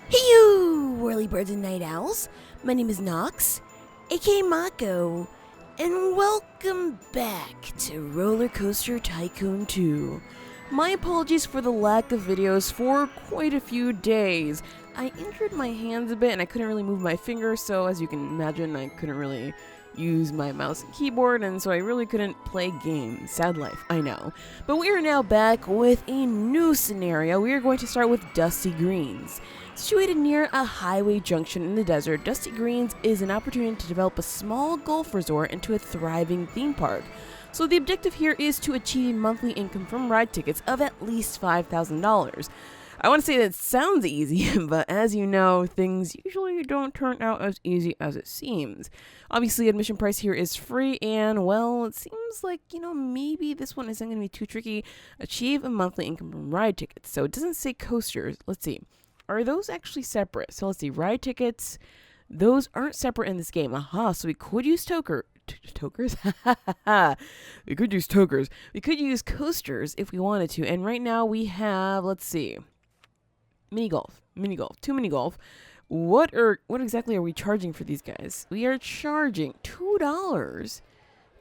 Hey you, whirly birds and night owls. My name is Nox, aka Mako, and welcome back to Rollercoaster Tycoon 2. My apologies for the lack of videos for quite a few days. I injured my hands a bit and I couldn't really move my fingers, so as you can imagine, I couldn't really use my mouse and keyboard, and so I really couldn't play games. Sad life, I know. But we are now back with a new scenario. We are going to start with Dusty Greens. Situated near a highway junction in the desert, Dusty Greens is an opportunity to develop a small golf resort into a thriving theme park. So the objective here is to achieve monthly income from ride tickets of at least $5,000. I want to say that sounds easy, but as you know, things usually don't turn out as easy as it seems. Obviously, admission price here is free, and well, it seems like, maybe this one isn't going to be too tricky. Achieve a monthly income from ride tickets. So it doesn't say coasters. Let's see. Are those actually separate? So let's see. Ride tickets, those aren't separate in this game. Aha, so we could use tokers? We could use tokers. We could use coasters if we wanted to. And right now we have, let's see. Mini golf, two mini golf. What exactly are we charging for these guys? We are charging $2.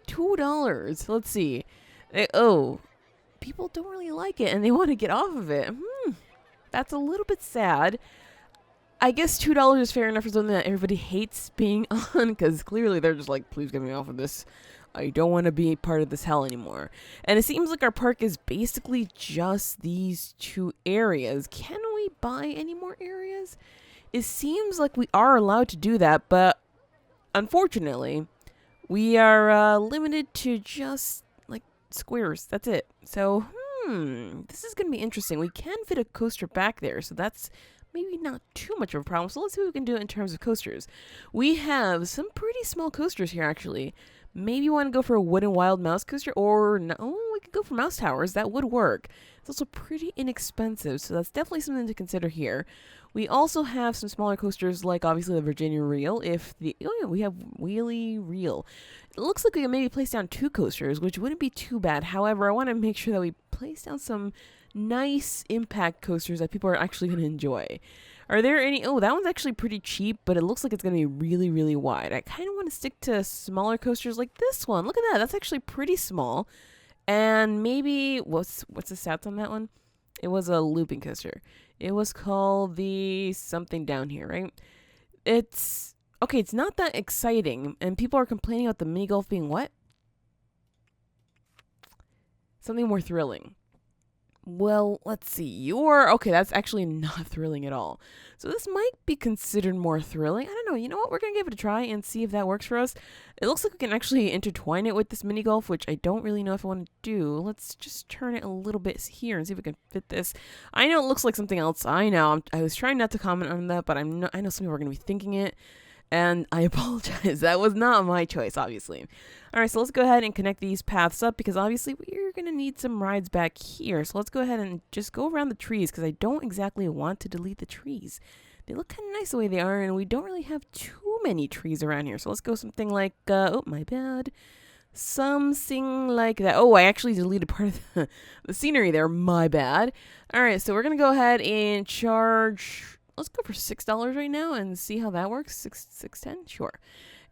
$2. Let's see. People don't really like it and they want to get off of it. That's a little bit sad. I guess $2 is fair enough for something that everybody hates being on, because clearly they're just like, please get me off of this. I don't want to be part of this hell anymore. And it seems like our park is basically just these two areas. Can we buy any more areas? It seems like we are allowed to do that, but unfortunately, we are limited to just like squares. That's it. So, this is going to be interesting. We can fit a coaster back there, so that's maybe not too much of a problem. So let's see what we can do in terms of coasters. We have some pretty small coasters here, actually. Maybe you want to go for a wooden wild mouse coaster, or no, we could go for mouse towers. That would work. It's also pretty inexpensive, so that's definitely something to consider here. We also have some smaller coasters, like obviously the Virginia Reel. We have Wheelie Reel. It looks like we can maybe place down two coasters, which wouldn't be too bad. However, I want to make sure that we place down some nice impact coasters that people are actually going to enjoy. Are there any? Oh, that one's actually pretty cheap, but it looks like it's going to be really, really wide. I kind of want to stick to smaller coasters like this one. Look at that. That's actually pretty small. And maybe, what's the stats on that one? It was a looping coaster. It was called the something down here, right? It's not that exciting, and people are complaining about the mini golf being what? Something more thrilling. Well, let's see. Okay, that's actually not thrilling at all. So this might be considered more thrilling. I don't know. You know what? We're going to give it a try and see if that works for us. It looks like we can actually intertwine it with this mini golf, which I don't really know if I want to do. Let's just turn it a little bit here and see if we can fit this. I know it looks like something else. I know. I was trying not to comment on that, but I know some people are going to be thinking it. And I apologize. That was not my choice, obviously. All right, so let's go ahead and connect these paths up, because obviously we're going to need some rides back here. So let's go ahead and just go around the trees, because I don't exactly want to delete the trees. They look kind of nice the way they are, and we don't really have too many trees around here. So let's go something like, my bad. Something like that. Oh, I actually deleted part of the scenery there. My bad. All right, so we're going to go ahead and charge... Let's go for $6 right now and see how that works. $6.10? Sure.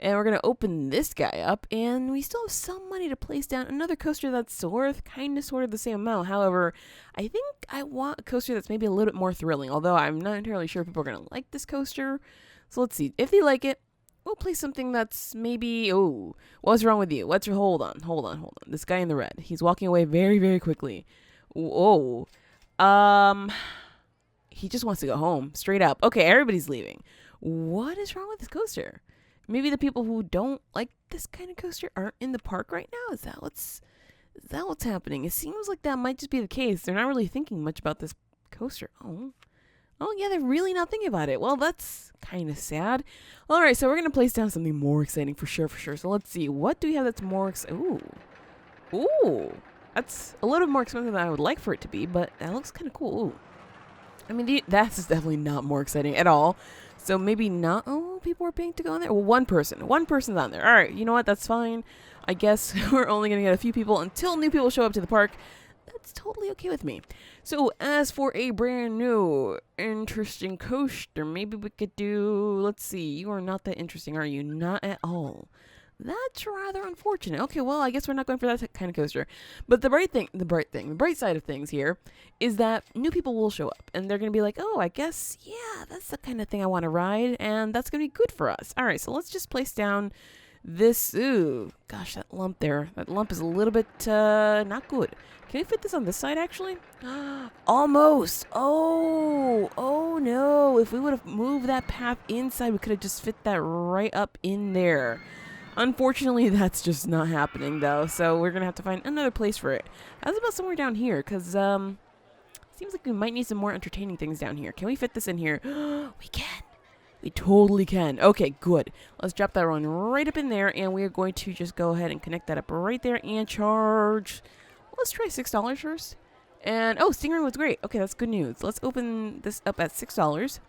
And we're going to open this guy up, and we still have some money to place down another coaster that's worth kind of sort of the same amount. However, I think I want a coaster that's maybe a little bit more thrilling, although I'm not entirely sure if people are going to like this coaster. So let's see. If they like it, we'll place something that's maybe... Oh, what's wrong with you? Hold on. This guy in the red. He's walking away very, very quickly. Whoa. He just wants to go home, straight up. Okay, everybody's leaving. What is wrong with this coaster? Maybe the people who don't like this kind of coaster aren't in the park right now? Is that what's happening? It seems like that might just be the case. They're not really thinking much about this coaster. Oh yeah, they're really not thinking about it. Well, that's kind of sad. All right, so we're going to place down something more exciting for sure. So let's see. What do we have that's more exciting? Ooh. That's a little more expensive than I would like for it to be, but that looks kind of cool. Ooh. I mean, that's definitely not more exciting at all. So maybe not. Oh, people are paying to go in there. Well, one person's on there. All right, you know what? That's fine. I guess we're only going to get a few people until new people show up to the park. That that's totally okay with me. So as for a brand new interesting coaster, maybe we could do, let's see, you are not that interesting, are you? Not at all. That's rather unfortunate. Okay, well, I guess we're not going for that kind of coaster. But the bright side of things here is that new people will show up and they're going to be like, oh, I guess, yeah, that's the kind of thing I want to ride. And that's going to be good for us. All right, so let's just place down this. Ooh, gosh, that lump there. That lump is a little bit not good. Can we fit this on this side, actually? Almost. Oh no. If we would have moved that path inside, we could have just fit that right up in there. Unfortunately, that's just not happening, though, so we're going to have to find another place for it. How's about somewhere down here? Because, seems like we might need some more entertaining things down here. Can we fit this in here? We can. We totally can. Okay, good. Let's drop that one right up in there, and we're going to just go ahead and connect that up right there and charge. Let's try $6 first. And, oh, Stingray was great. Okay, that's good news. Let's open this up at $6.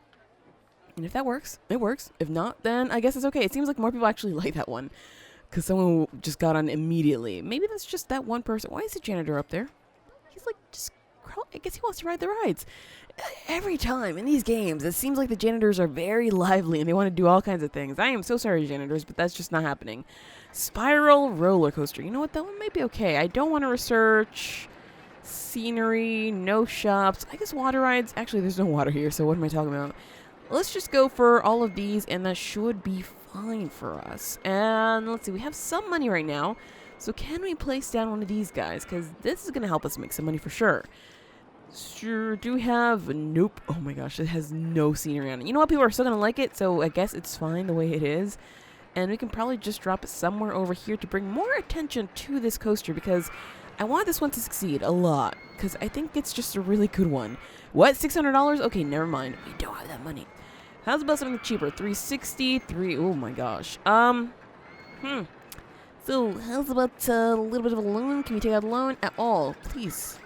And if that works, it works. If not, then I guess it's okay. It seems like more people actually like that one. Because someone just got on immediately. Maybe that's just that one person. Why is the janitor up there? He's like, just crawl. I guess he wants to ride the rides. Every time in these games, it seems like the janitors are very lively and they want to do all kinds of things. I am so sorry, janitors, but that's just not happening. Spiral roller coaster. You know what? That one might be okay. I don't want to research scenery, no shops. I guess water rides. Actually, there's no water here, so what am I talking about? Let's just go for all of these, and that should be fine for us. And let's see, we have some money right now. So can we place down one of these guys? Because this is going to help us make some money for sure. Sure, do we have... Nope. Oh my gosh, it has no scenery on it. You know what? People are still going to like it, so I guess it's fine the way it is. And we can probably just drop it somewhere over here to bring more attention to this coaster, because I want this one to succeed a lot. Because I think it's just a really good one. What? $600? Okay, never mind. We don't have that money. How's about something cheaper? $363. Oh my gosh. So, how's about a little bit of a loan? Can we take out a loan at all? Please.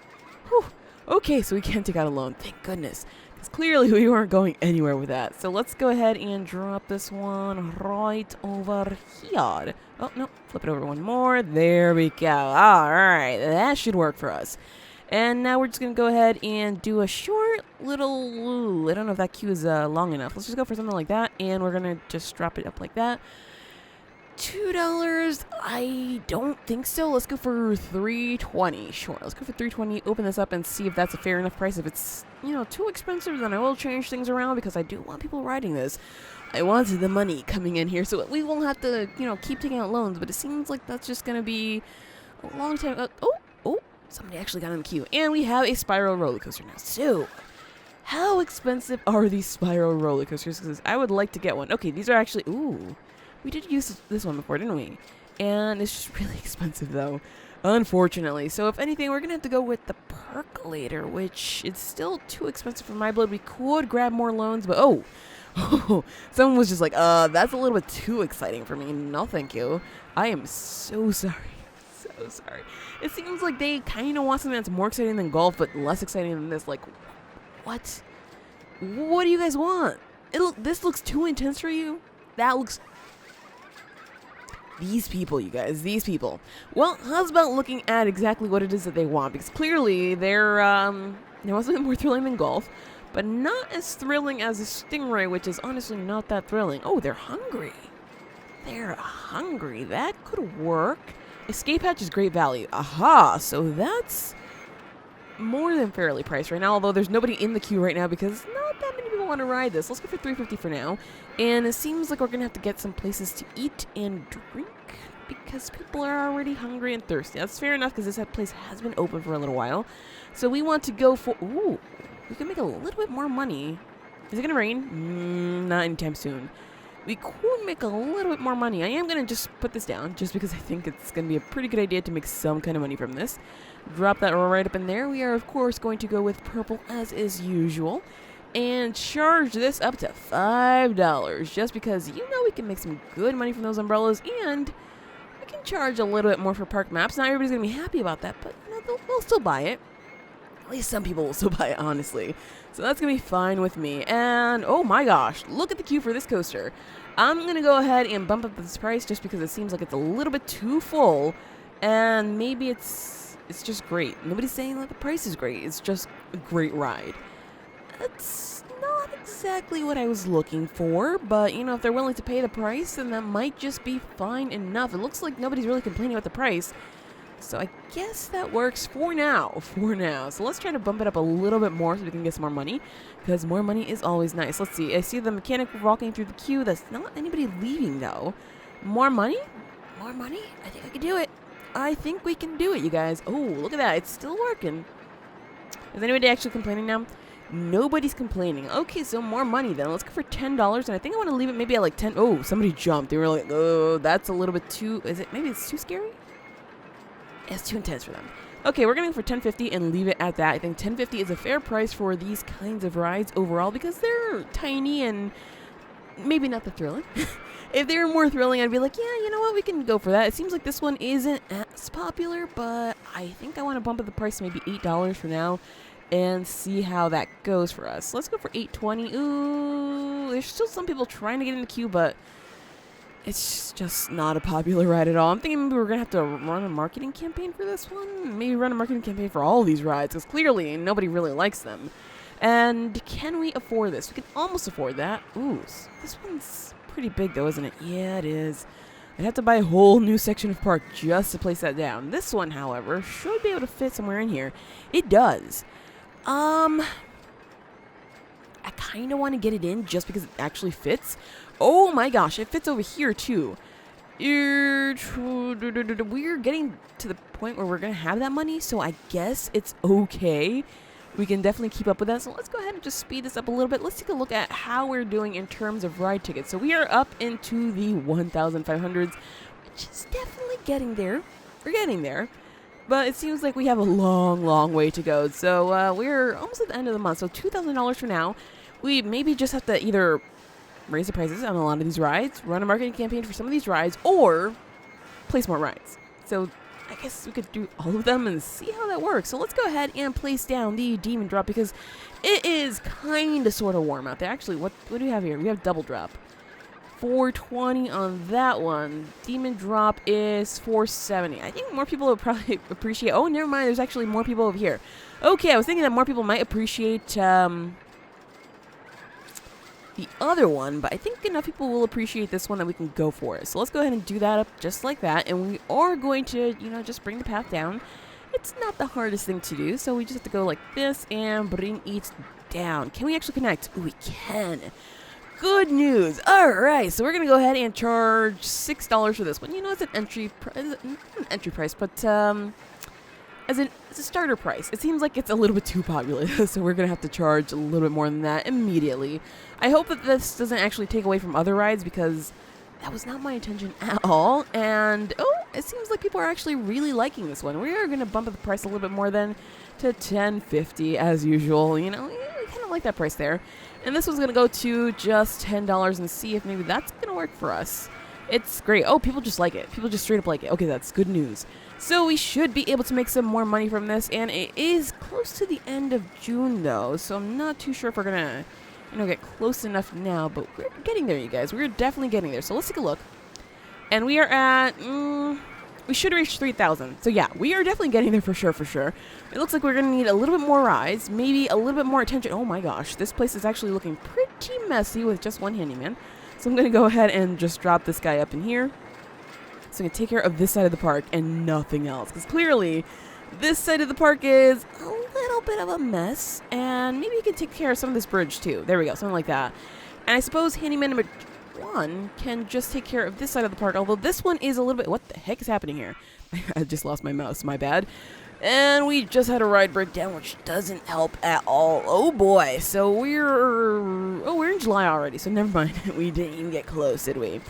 Whew. Okay, so we can't take out a loan. Thank goodness. Because clearly we weren't going anywhere with that. So let's go ahead and drop this one right over here. Oh, no. Flip it over one more. There we go. Alright. That should work for us. And now we're just going to go ahead and do a short little... Ooh, I don't know if that queue is long enough. Let's just go for something like that. And we're going to just drop it up like that. $2? I don't think so. Let's go for $3.20. Sure, let's go for $3.20. Open this up and see if that's a fair enough price. If it's, you know, too expensive, then I will change things around because I do want people riding this. I wanted the money coming in here, so we won't have to, you know, keep taking out loans. But it seems like that's just going to be a long time. Somebody actually got in the queue. And we have a spiral roller coaster now. So, how expensive are these spiral roller coasters? Because I would like to get one. Okay, these are actually... Ooh. We did use this one before, didn't we? And it's just really expensive, though. Unfortunately. So, if anything, we're going to have to go with the percolator, which is still too expensive for my blood. We could grab more loans, but... Oh, someone was just like, that's a little bit too exciting for me. No, thank you. I am so sorry. So sorry. It seems like they kind of want something that's more exciting than golf, but less exciting than this. Like, what? What do you guys want? This looks too intense for you? That looks... These people, you guys. These people. Well, how's about looking at exactly what it is that they want? Because clearly, they want something more thrilling than golf, but not as thrilling as a Stingray, which is honestly not that thrilling. Oh, they're hungry. They're hungry. That could work. Escape hatch is great value. Aha! So that's more than fairly priced right now, although there's nobody in the queue right now because not that many people want to ride this. Let's go for $3.50 for now. And it seems like we're going to have to get some places to eat and drink because people are already hungry and thirsty. That's fair enough because this place has been open for a little while. So we want to go for... Ooh, we can make a little bit more money. Is it going to rain? Not anytime soon. We could make a little bit more money. I am going to just put this down just because I think it's going to be a pretty good idea to make some kind of money from this. Drop that right up in there. We are, of course, going to go with purple as is usual. And charge this up to $5 just because, you know, we can make some good money from those umbrellas. And we can charge a little bit more for park maps. Not everybody's going to be happy about that, but, you know, they'll still buy it. At least some people will still buy it, honestly. So that's going to be fine with me. And, oh my gosh, look at the queue for this coaster. I'm going to go ahead and bump up this price just because it seems like it's a little bit too full. And maybe it's... It's just great. Nobody's saying that the price is great. It's just a great ride. That's not exactly what I was looking for, but you know, if they're willing to pay the price, then that might just be fine enough. It looks like nobody's really complaining about the price. So I guess that works for now. So let's try to bump it up a little bit more so we can get some more money, because more money is always nice. Let's see. I see the mechanic walking through the queue. That's not anybody leaving, though. More money? More money? I think I can do it. I think we can do it, you guys. Oh, look at that. It's still working. Is anybody actually complaining now? Nobody's complaining. Okay, so more money then. Let's go for $10, and I think I want to leave it maybe at like 10. Oh, somebody jumped. They were like, oh, that's a little bit too... Is it? Maybe it's too scary? It's too intense for them. Okay, we're going to go for $10.50 and leave it at that. I think $10.50 is a fair price for these kinds of rides overall because they're tiny and maybe not the thrilling. If they were more thrilling, I'd be like, yeah, you know what, we can go for that. It seems like this one isn't as popular, but I think I want to bump up the price to maybe $8 for now and see how that goes for us. Let's go for $8.20. Ooh, there's still some people trying to get in the queue, but it's just not a popular ride at all. I'm thinking maybe we're going to have to run a marketing campaign for this one. Maybe run a marketing campaign for all these rides, because clearly nobody really likes them. And can we afford this? We can almost afford that. Ooh, this one's pretty big though, isn't it? Yeah, it is. I'd have to buy a whole new section of park just to place that down. This one, however, should be able to fit somewhere in here. It does. I kind of want to get it in just because it actually fits. Oh my gosh, it fits over here too. We're getting to the point where we're going to have that money, so I guess it's okay. We can definitely keep up with that. So let's go ahead and just speed this up a little bit. Let's take a look at how we're doing in terms of ride tickets. So we are up into the 1,500s, which is definitely getting there. We're getting there. But it seems like we have a long, long way to go. So we're almost at the end of the month. So $2,000 for now. We maybe just have to either raise the prices on a lot of these rides, run a marketing campaign for some of these rides, or place more rides. So I guess we could do all of them and see how that works. So let's go ahead and place down the demon drop because it is kind of sort of warm out there. Actually, what do we have here? We have double drop. 420 on that one. Demon drop is 470. I think more people would probably appreciate... Oh, never mind. There's actually more people over here. Okay, I was thinking that more people might appreciate the other one, but I think enough people will appreciate this one that we can go for it. So let's go ahead and do that up just like that, and we are going to, you know, just bring the path down. It's not the hardest thing to do, so we just have to go like this and bring it down. Can we actually connect? Ooh, we can. Good news. All right, so we're gonna go ahead and charge $6 for this one. You know, it's an entry price, but as a starter price, it seems like it's a little bit too popular, so we're going to have to charge a little bit more than that immediately. I hope that this doesn't actually take away from other rides, because that was not my intention at all. And, oh, it seems like people are actually really liking this one. We are going to bump up the price a little bit more than to $10.50 as usual. You know, we kind of like that price there. And this one's going to go to just $10 and see if maybe that's going to work for us. It's great. Oh, people just like it. People just straight up like it. Okay, that's good news. So we should be able to make some more money from this, and it is close to the end of June, though, so I'm not too sure if we're gonna, you know, get close enough now, but we're getting there, you guys. We're definitely getting there. So let's take a look. And we are at, we should reach 3,000. So yeah, we are definitely getting there for sure, for sure. It looks like we're gonna need a little bit more rides, maybe a little bit more attention. Oh my gosh, this place is actually looking pretty messy with just one handyman. So I'm gonna go ahead and just drop this guy up in here. So I'm going to take care of this side of the park and nothing else. Because clearly, this side of the park is a little bit of a mess. And maybe you can take care of some of this bridge too. There we go, something like that. And I suppose handyman number 1 can just take care of this side of the park. Although this one is a little bit... What the heck is happening here? I just lost my mouse, my bad. And we just had a ride breakdown, which doesn't help at all. Oh boy. So we're in July already, so never mind. We didn't even get close, did we?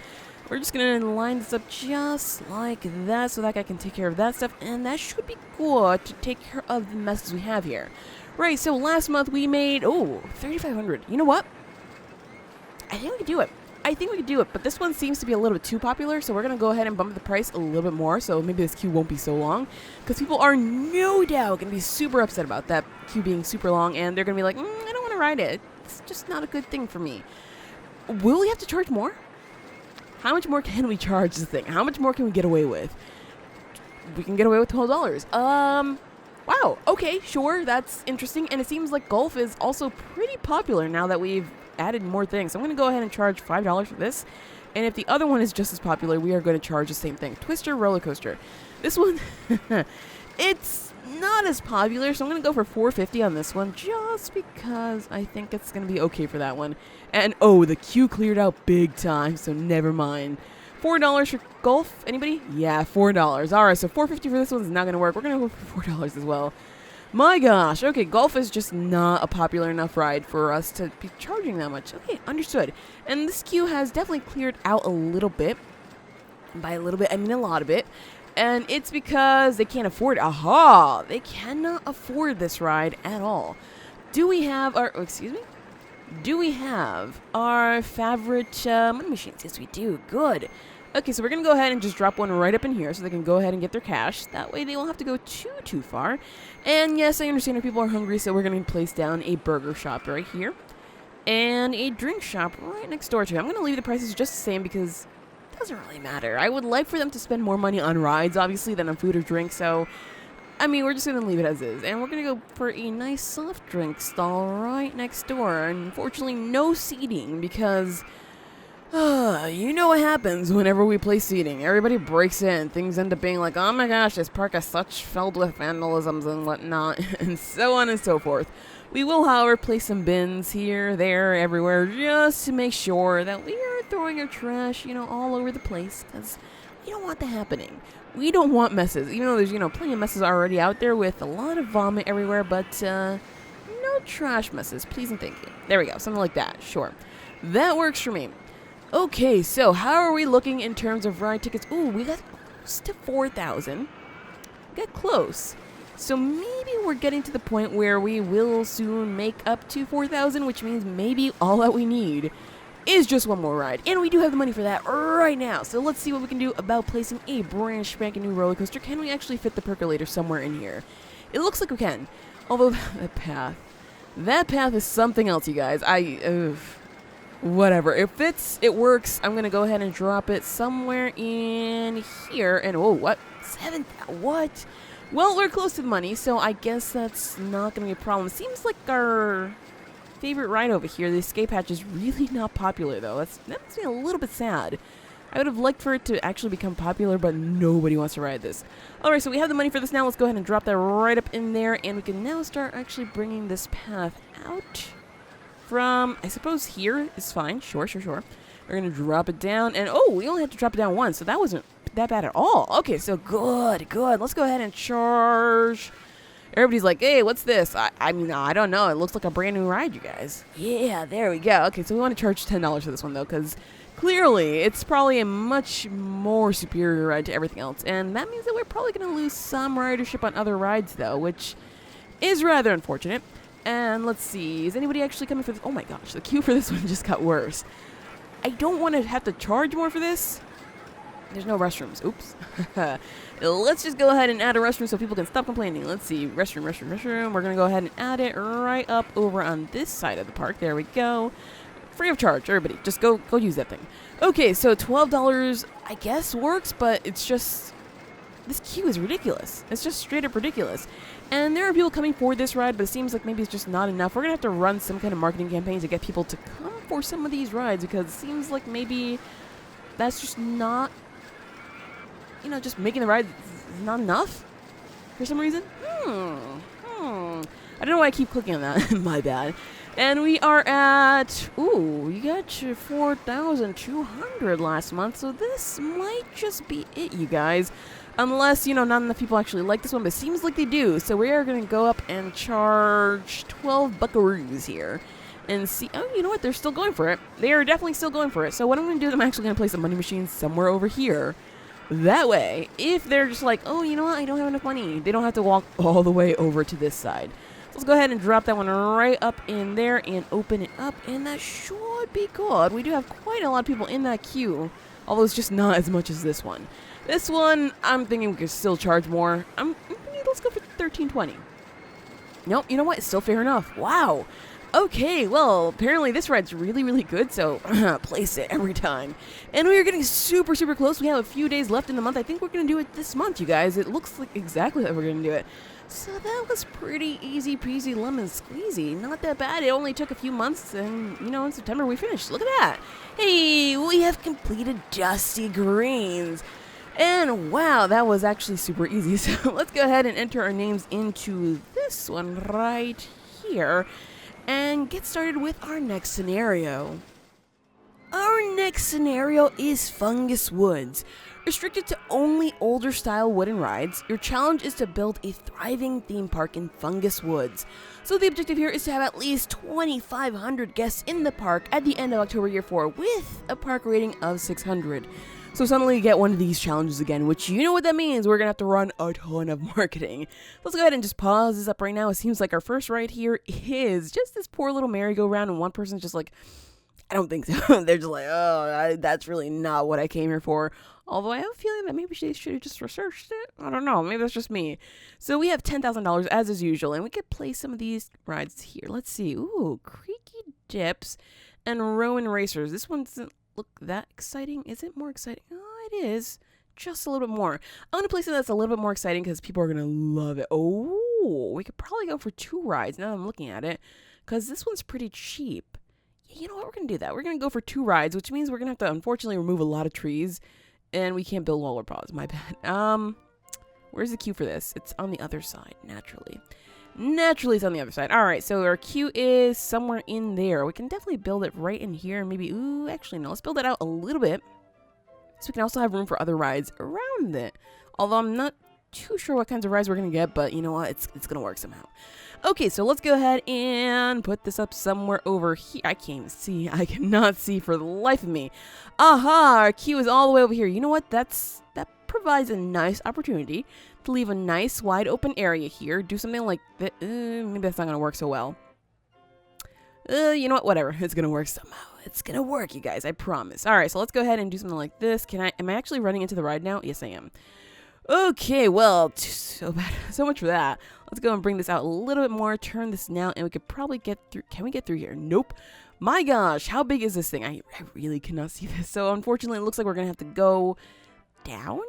We're just going to line this up just like that so that guy can take care of that stuff. And that should be good to take care of the messes we have here. Right, so last month we made, $3,500. You know what? I think we could do it. But this one seems to be a little bit too popular. So we're going to go ahead and bump the price a little bit more. So maybe this queue won't be so long. Because people are no doubt going to be super upset about that queue being super long. And they're going to be like, I don't want to ride it. It's just not a good thing for me. Will we have to charge more? How much more can we charge this thing? How much more can we get away with? we can get away with $12. Wow. Okay, sure. That's interesting. And it seems like golf is also pretty popular now that we've added more things. So I'm going to go ahead and charge $5 for this. And if the other one is just as popular, we are going to charge the same thing. Twister roller coaster. This one, it's not as popular, so I'm going to go for $4.50 on this one just because I think it's going to be okay for that one. And oh, the queue cleared out big time, so never mind. $4 for golf. Anybody? Yeah, $4. All right, so $4.50 for this one's not going to work. We're going to go for $4 as well. My gosh. Okay, golf is just not a popular enough ride for us to be charging that much. Okay, understood. And this queue has definitely cleared out a little bit. By a little bit, I mean a lot of it. And it's because they can't afford it. Aha! They cannot afford this ride at all. Do we have our... Oh, excuse me? Do we have our favorite money machines? Yes, we do. Good. Okay, so we're going to go ahead and just drop one right up in here so they can go ahead and get their cash. That way they won't have to go too far. And yes, I understand if people are hungry, so we're going to place down a burger shop right here. And a drink shop right next door to it. I'm going to leave the prices just the same because it doesn't really matter. I would like for them to spend more money on rides, obviously, than on food or drink, so... I mean, we're just going to leave it as is. And we're going to go for a nice soft drink stall right next door. Unfortunately, no seating because... you know what happens whenever we play seating. Everybody breaks in. Things end up being like, oh my gosh, this park is such filled with vandalisms and whatnot, and so on and so forth. We will, however, place some bins here, there, everywhere, just to make sure that we are throwing our trash, all over the place, because we don't want that happening. We don't want messes, even though there's, plenty of messes already out there with a lot of vomit everywhere, but no trash messes, please and thank you. There we go, something like that, sure. That works for me. Okay, so how are we looking in terms of ride tickets? Ooh, we got close to 4,000. Got close. So maybe we're getting to the point where we will soon make up to 4,000, which means maybe all that we need is just one more ride. And we do have the money for that right now. So let's see what we can do about placing a brand spanking new roller coaster. Can we actually fit the percolator somewhere in here? It looks like we can. Although that path is something else, you guys. Whatever. It fits, it works. I'm going to go ahead and drop it somewhere in here. And, oh, what? What? Well, we're close to the money, so I guess that's not going to be a problem. Seems like our favorite ride over here, the escape hatch, is really not popular, though. That makes me a little bit sad. I would have liked for it to actually become popular, but nobody wants to ride this. Alright, so we have the money for this now. Let's go ahead and drop that right up in there, and we can now start actually bringing this path out from, I suppose here is fine. Sure. We're going to drop it down, and oh, we only had to drop it down once, so that wasn't that bad at all. Okay, so good. Let's go ahead and charge. Everybody's like, hey, what's this? I mean, I don't know. It looks like a brand new ride, you guys. Yeah, there we go. Okay, so we want to charge $10 for this one, though, because clearly it's probably a much more superior ride to everything else. And that means that we're probably going to lose some ridership on other rides, though, which is rather unfortunate. And let's see, is anybody actually coming for this? Oh my gosh, the queue for this one just got worse. I don't want to have to charge more for this. There's no restrooms. Oops. Let's just go ahead and add a restroom so people can stop complaining. Let's see. Restroom. We're going to go ahead and add it right up over on this side of the park. There we go. Free of charge. Everybody, just go use that thing. Okay, so $12, I guess, works, but it's just... This queue is ridiculous. It's just straight up ridiculous. And there are people coming for this ride, but it seems like maybe it's just not enough. We're going to have to run some kind of marketing campaign to get people to come for some of these rides, because it seems like maybe that's just not... just making the ride not enough for some reason. I don't know why I keep clicking on that. My bad. And we are at, we got 4,200 last month, so this might just be it, you guys. Unless, not enough people actually like this one, but it seems like they do. So we are going to go up and charge 12 buckaroos here. And see, oh, you know what? They're still going for it. They are definitely still going for it. So what I'm going to do is I'm actually going to place a money machine somewhere over here. That way, if they're just like, oh, you know what, I don't have enough money, they don't have to walk all the way over to this side. So let's go ahead and drop that one right up in there and open it up, and that should be good. We do have quite a lot of people in that queue, although it's just not as much as this one. This one, I'm thinking we could still charge more. I'm thinking let's go for $13.20. Nope, you know what, it's still fair enough. Wow. Okay, well, apparently this ride's really, really good, so place it every time. And we are getting super, super close. We have a few days left in the month. I think we're going to do it this month, you guys. It looks like exactly how we're going to do it. So that was pretty easy peasy lemon squeezy. Not that bad. It only took a few months, and, you know, in September we finished. Look at that. Hey, we have completed Dusty Greens. And wow, that was actually super easy. So let's go ahead and enter our names into this one right here and get started with our next scenario. Our next scenario is Fungus Woods. Restricted to only older style wooden rides, your challenge is to build a thriving theme park in Fungus Woods. So the objective here is to have at least 2,500 guests in the park at the end of October Year 4 with a park rating of 600. So suddenly you get one of these challenges again, which you know what that means. We're going to have to run a ton of marketing. Let's go ahead and just pause this up right now. It seems like our first ride here is just this poor little merry-go-round, and one person's just like, I don't think so. They're just like, oh, that's really not what I came here for. Although I have a feeling that maybe they should have just researched it. I don't know. Maybe that's just me. So we have $10,000 as is usual, and we could play some of these rides here. Let's see. Ooh, Creaky Dips and Rowan Racers. This one doesn't look that exciting. Is it more exciting? Oh, it is. Just a little bit more. I'm going to play something that's a little bit more exciting because people are going to love it. Oh, we could probably go for 2 rides now that I'm looking at it because this one's pretty cheap. You know what? We're going to do that. We're going to go for 2 rides, which means we're going to have to unfortunately remove a lot of trees, and we can't build Waller Paws. My bad. Where's the queue for this? It's on the other side, naturally. Naturally, it's on the other side. All right, so our queue is somewhere in there. We can definitely build it right in here. Maybe, ooh, actually, no. Let's build it out a little bit so we can also have room for other rides around it. Although I'm not too sure what kinds of rides we're going to get, but you know what? It's going to work somehow. Okay, so let's go ahead and put this up somewhere over here. I can't even see. I cannot see for the life of me. Aha! Our queue is all the way over here. You know what? That provides a nice opportunity to leave a nice wide open area here. Do something like that. Maybe that's not going to work so well. You know what? Whatever. It's going to work somehow. It's going to work, you guys. I promise. All right, so let's go ahead and do something like this. Am I actually running into the ride now? Yes, I am. Okay, well, so bad. So much for that. Let's go and bring this out a little bit more. Turn this now, and we could probably get through. Can we get through here? Nope. My gosh, how big is this thing? I really cannot see this. So unfortunately, it looks like we're going to have to go down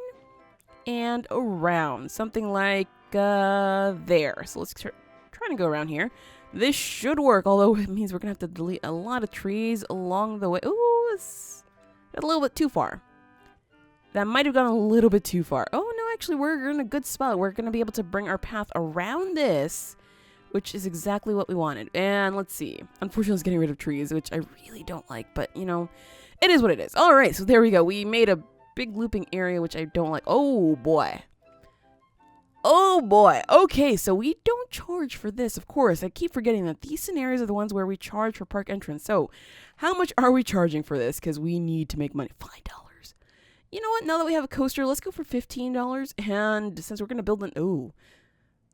and around. Something like there. So let's try to go around here. This should work, although it means we're going to have to delete a lot of trees along the way. Ooh, it's a little bit too far. That might have gone a little bit too far. Oh, no, actually, we're in a good spot. We're going to be able to bring our path around this, which is exactly what we wanted. And let's see. Unfortunately, it's getting rid of trees, which I really don't like. But, you know, it is what it is. All right, so there we go. We made a big looping area, which I don't like. Oh, boy. Oh, boy. Okay, so we don't charge for this, of course. I keep forgetting that these scenarios are the ones where we charge for park entrance. So how much are we charging for this? Because we need to make money. $5. You know what? Now that we have a coaster, let's go for $15. And since we're going to build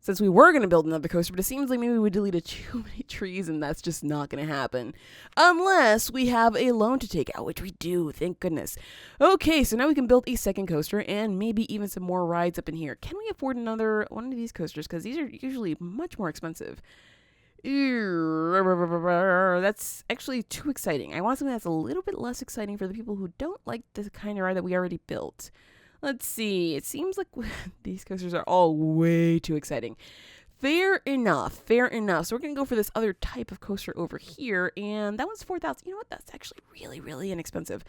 since we were going to build another coaster, but it seems like maybe we deleted too many trees, and that's just not going to happen. Unless we have a loan to take out, which we do, thank goodness. Okay, so now we can build a second coaster and maybe even some more rides up in here. Can we afford another one of these coasters? Because these are usually much more expensive. That's actually too exciting. I want something that's a little bit less exciting for the people who don't like the kind of ride that we already built. Let's see. It seems like these coasters are all way too exciting. Fair enough. Fair enough. So we're going to go for this other type of coaster over here. And that one's $4,000. You know what? That's actually really, really inexpensive.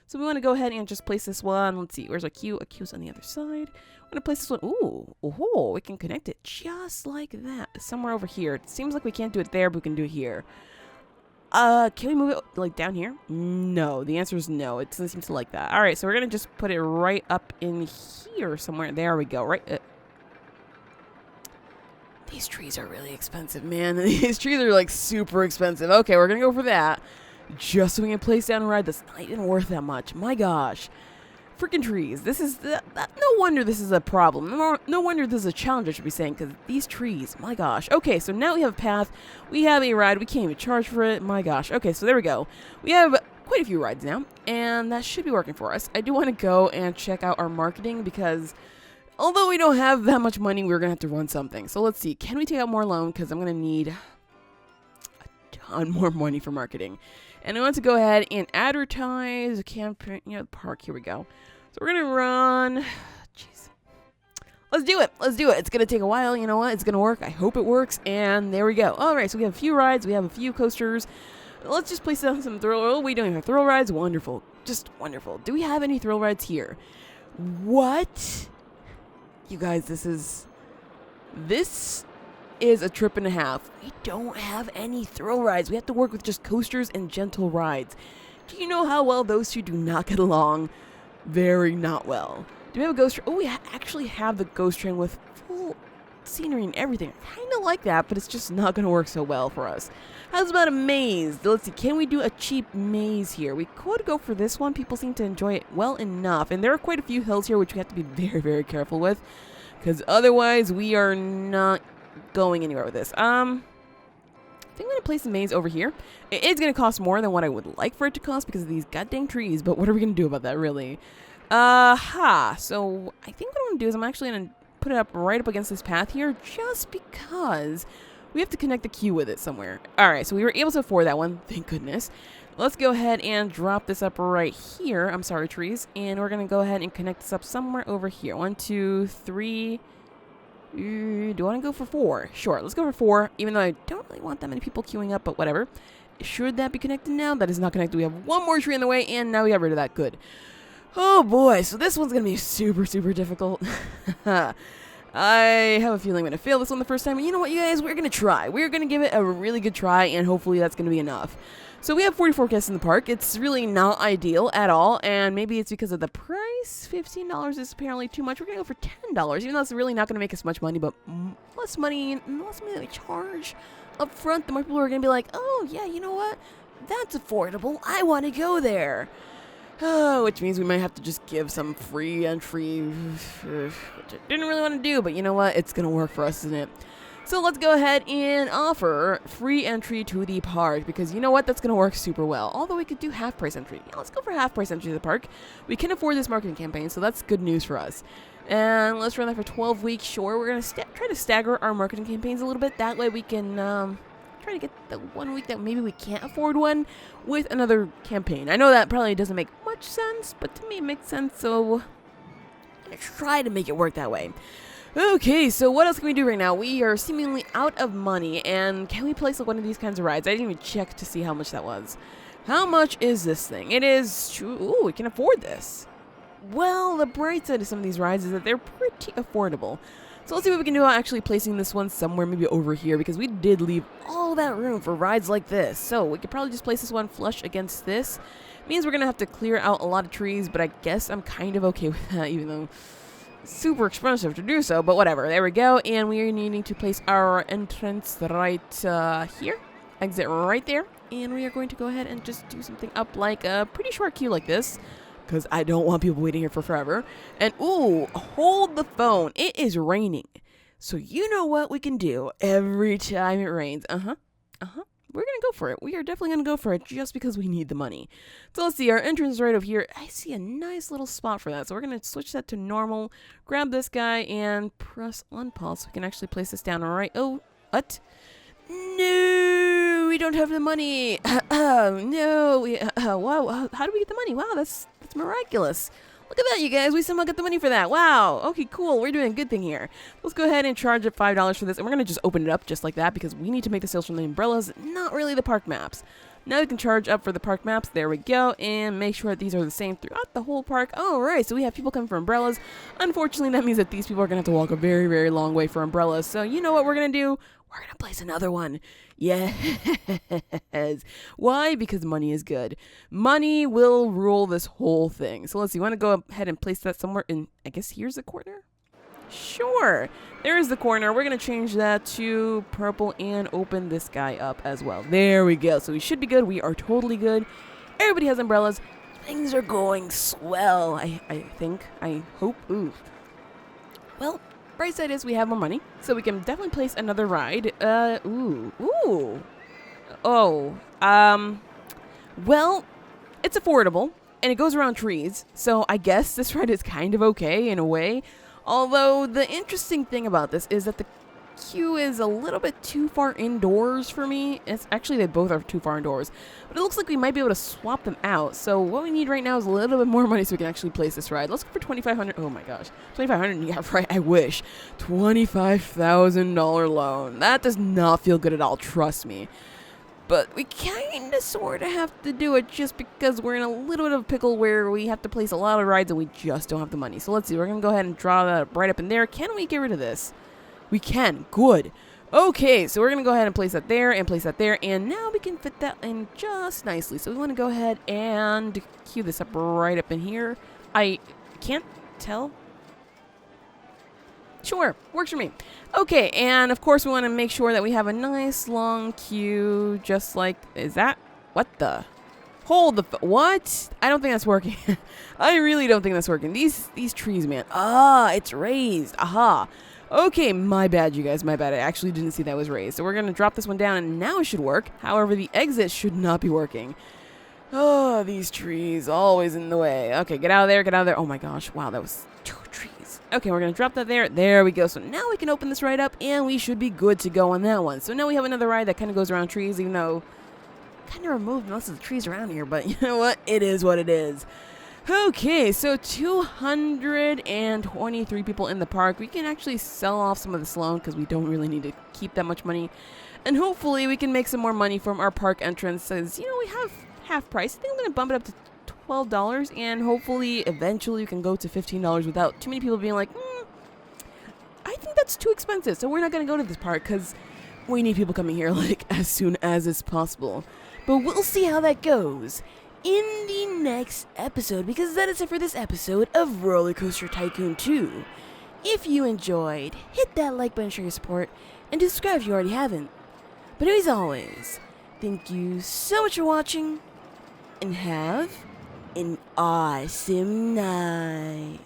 So we want to go ahead and just place this one. Let's see. Where's our queue? A queue's on the other side. I'm going to place this one. Ooh. Oh, we can connect it just like that. Somewhere over here. It seems like we can't do it there, but we can do it here. Can we move it like down here? No. The answer is no. It doesn't seem to like that. All right. So we're going to just put it right up in here somewhere. There we go. Right. These trees are really expensive, man. These trees are like super expensive. Okay. We're going to go for that. Just so we can place down a ride that's not even worth that much. My gosh. Freaking trees. This is... no wonder this is a problem. No wonder this is a challenge, I should be saying, because these trees. My gosh. Okay, so now we have a path. We have a ride. We can't even charge for it. My gosh. Okay, so there we go. We have quite a few rides now, and that should be working for us. I do want to go and check out our marketing, because although we don't have that much money, we're going to have to run something. So let's see. Can we take out more loan? Because I'm going to need ton more money for marketing. And I want to go ahead and advertise a campaign, the park. Here we go. So we're going to run. Jeez. Let's do it. Let's do it. It's going to take a while. You know what? It's going to work. I hope it works. And there we go. All right. So we have a few rides. We have a few coasters. Let's just place down some thrill. Oh, we don't even have thrill rides. Wonderful. Just wonderful. Do we have any thrill rides here? What? You guys, this is a trip and a half. We don't have any thrill rides. We have to work with just coasters and gentle rides. Do you know how well those two do not get along? Very not well. Do we have a ghost train? Oh, we actually have the ghost train with full scenery and everything. I kind of like that, but it's just not going to work so well for us. How's about a maze? Let's see. Can we do a cheap maze here? We could go for this one. People seem to enjoy it well enough. And there are quite a few hills here, which we have to be very, very careful with. Because otherwise, we are not going anywhere with this. I think I'm going to place the maze over here. It is going to cost more than what I would like for it to cost because of these goddamn trees. But what are we going to do about that, really? So I think what I'm going to do is I'm actually going to put it up right up against this path here just because we have to connect the queue with it somewhere. Alright, so we were able to afford that one. Thank goodness. Let's go ahead and drop this up right here. I'm sorry, trees. And we're going to go ahead and connect this up somewhere over here. 1, 2, 3. Do I want to go for 4? Sure, let's go for 4, even though I don't really want that many people queuing up, but whatever. Should that be connected now? That is not connected. We have one more tree in the way, and now we got rid of that. Good. Oh boy, so this one's going to be super, super difficult. I have a feeling I'm going to fail this one the first time. But you know what, you guys? We're going to try. We're going to give it a really good try, and hopefully that's going to be enough. So we have 44 guests in the park. It's really not ideal at all, and maybe it's because of the price. $15 is apparently too much. We're going to go for $10, even though it's really not going to make us much money, but less money that we charge up front, the more people are going to be like, oh, yeah, you know what? That's affordable. I want to go there. Which means we might have to just give some free entry, which I didn't really want to do, but you know what? It's going to work for us, isn't it? So let's go ahead and offer free entry to the park, because you know what? That's going to work super well. Although we could do half-price entry. Yeah, let's go for half-price entry to the park. We can afford this marketing campaign, so that's good news for us. And let's run that for 12 weeks. Sure, we're going to try to stagger our marketing campaigns a little bit. That way we can try to get the 1 week that maybe we can't afford one with another campaign. I know that probably doesn't make much sense, but to me it makes sense, so I'm going to try to make it work that way. Okay, so what else can we do right now? We are seemingly out of money, and can we place one of these kinds of rides? I didn't even check to see how much that was. How much is this thing? It is true. Ooh, we can afford this. Well, the bright side of some of these rides is that they're pretty affordable. So let's see what we can do about actually placing this one somewhere maybe over here, because we did leave all that room for rides like this. So we could probably just place this one flush against this. It means we're going to have to clear out a lot of trees, but I guess I'm kind of okay with that, even though it's super expensive to do so, but whatever. There we go, and we are needing to place our entrance right here. Exit right there, and we are going to go ahead and just do something up like a pretty short queue like this, because I don't want people waiting here for forever. And, ooh, hold the phone. It is raining. So you know what we can do every time it rains. We're going to go for it. We are definitely going to go for it just because we need the money. So let's see. Our entrance is right over here. I see a nice little spot for that. So we're going to switch that to normal. Grab this guy and press unpause so we can actually place this down. All right. Oh, what? No, we don't have the money. No. Wow. How do we get the money? Wow, that's miraculous. Look at that, you guys. We somehow got the money for that. Wow. Okay, cool. We're doing a good thing here. Let's go ahead and charge up $5 for this. And we're going to just open it up just like that because we need to make the sales from the umbrellas, not really the park maps. Now we can charge up for the park maps. There we go. And make sure that these are the same throughout the whole park. All right. So we have people coming for umbrellas. Unfortunately, that means that these people are going to have to walk a very, very long way for umbrellas. So you know what we're going to do? We're going to place another one. Yes. Why? Because money is good. Money will rule this whole thing. So let's see. You want to go ahead and place that somewhere in, I guess here's the corner? Sure. There's the corner. We're going to change that to purple and open this guy up as well. There we go. So we should be good. We are totally good. Everybody has umbrellas. Things are going swell, I think. I hope. Ooh. Well, bright side is we have more money, so we can definitely place another ride. Well, it's affordable, and it goes around trees, so I guess this ride is kind of okay in a way. Although, the interesting thing about this is that the queue is a little bit too far indoors for me. It's actually, they both are too far indoors. But it looks like we might be able to swap them out. So what we need right now is a little bit more money so we can actually place this ride. Let's go for $2,500. Oh my gosh. $2,500. Yeah, right. I wish. $25,000 loan. That does not feel good at all. Trust me. But we kind of sort of have to do it just because we're in a little bit of a pickle where we have to place a lot of rides and we just don't have the money. So let's see. We're going to go ahead and draw that right up in there. Can we get rid of this? We can. Good. Okay, so we're going to go ahead and place that there and place that there. And now we can fit that in just nicely. So we want to go ahead and cue this up right up in here. I can't tell. Sure, works for me. Okay, and of course we want to make sure that we have a nice long queue, just like, is that, what the, hold the, what? I don't think that's working. I really don't think that's working. These trees, man. Ah, it's raised. Aha. Okay, my bad, you guys, my bad. I actually didn't see that was raised. So we're going to drop this one down, and now it should work. However, the exit should not be working. Oh, these trees, always in the way. Okay, get out of there, get out of there. Oh my gosh, wow, that was 2 trees. Okay, we're going to drop that there. There we go. So now we can open this right up, and we should be good to go on that one. So now we have another ride that kind of goes around trees, even though kind of removed most of the trees around here. But you know what? It is what it is. Okay, so 223 people in the park. We can actually sell off some of this loan because we don't really need to keep that much money. And hopefully we can make some more money from our park entrance since, you know, we have half price. I think I'm going to bump it up to $12 and hopefully eventually we can go to $15 without too many people being like, I think that's too expensive. So we're not going to go to this park because we need people coming here like as soon as is possible. But we'll see how that goes in the next episode, because that is it for this episode of Rollercoaster Tycoon 2. If you enjoyed, hit that like button, show your support, and subscribe if you already haven't. But as always, thank you so much for watching, and have an awesome night.